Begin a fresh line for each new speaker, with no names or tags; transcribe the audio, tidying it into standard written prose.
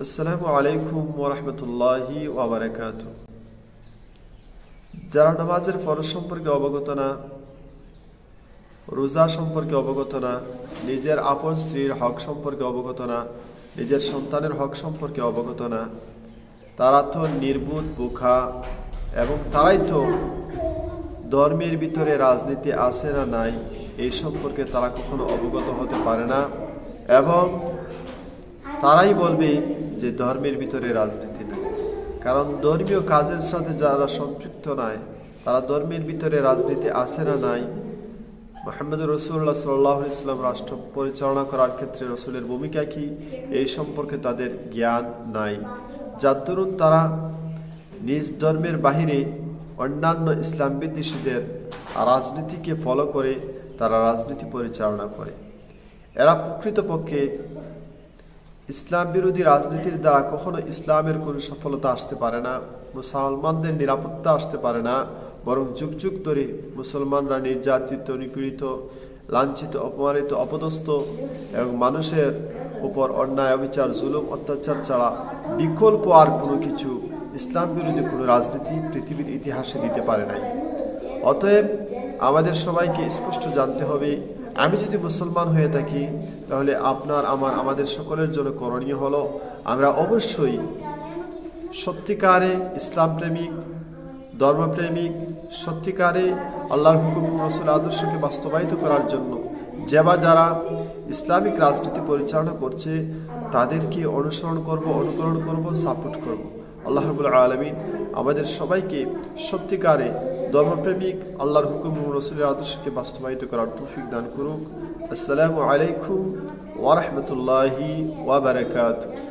আসসালামু আলাইকুম ওয়া রাহমাতুল্লাহি ওয়া বারাকাতুহু। যারা নামাজের ফরজ সম্পর্কে অবগত না, রোজা সম্পর্কে অবগত না, নিজের আপন স্ত্রীর হক সম্পর্কে অবগত না, নিজের সন্তানের হক সম্পর্কে অবগত না, তারা তো নির্বুধ বোকা, এবং তারাই তো ধর্মের ভিতরে রাজনীতি আছে না নাই এই সম্পর্কে তারা কখনো অবগত হতে পারে না, এবং তারাই বলবে যে ধর্মের ভিতরে রাজনীতি নেই। কারণ ধর্মীয় কাজের সাথে যারা সম্পৃক্ত নয়, তারা ধর্মের ভিতরে রাজনীতি আছে না নাই, মুহাম্মদ রাসূলুল্লাহ সাল্লাল্লাহু আলাইহি ওয়াসাল্লাম রাষ্ট্র পরিচালনা করার ক্ষেত্রে রাসূলের ভূমিকা কি এই সম্পর্কে তাদের জ্ঞান নাই, যার দরুন তারা নিজ ধর্মের বাহিরে অন্যান্য ইসলাম বিদ্বেষীদের রাজনীতিকে ফলো করে তারা রাজনীতি পরিচালনা করে। এরা প্রকৃতপক্ষে ইসলাম বিরোধী রাজনীতির দ্বারা কখনো ইসলামের কোনো সফলতা আসতে পারে না, মুসলমানদের নিরাপত্তা আসতে পারে না, বরং যুগ যুগ ধরে মুসলমানরা নির্যাতিত, নিপীড়িত, লাঞ্ছিত, অপমানিত, অপদস্থ এবং মানুষের উপর অন্যায়, অবিচার, জুলুম, অত্যাচার ছাড়া বিকল্প আর কোনো কিছু ইসলাম বিরোধী কোনো রাজনীতি পৃথিবীর ইতিহাসে দিতে পারে নাই। অতএব আমাদের সবাইকে স্পষ্ট জানতে হবে, আমি যদি মুসলমান হয়ে থাকি তাহলে আমাদের সকলের জন্য করণীয় হলো আমরা অবশ্যই সত্যিকারে ইসলাম প্রেমিক, ধর্মপ্রেমিক, সত্যিকারে আল্লাহর হুকুম রাসূলের আদর্শকে বাস্তবায়িত করার জন্য যারা ইসলামিক রাজনীতি পরিচালনা করছে তাদেরকে অনুকরণ করব, সাপোর্ট করব। আল্লাহ রাব্বুল আলামিন আমাদের সবাইকে সত্যিকারে ধর্মপ্রেমিক, আল্লাহর হুকুম এবং রাসূলের আদর্শকে বাস্তবায়িত করার তৌফিক দান করুক। আসসালামু আলাইকুম ওয়া রাহমাতুল্লাহি ওয়া বারাকাতুহু।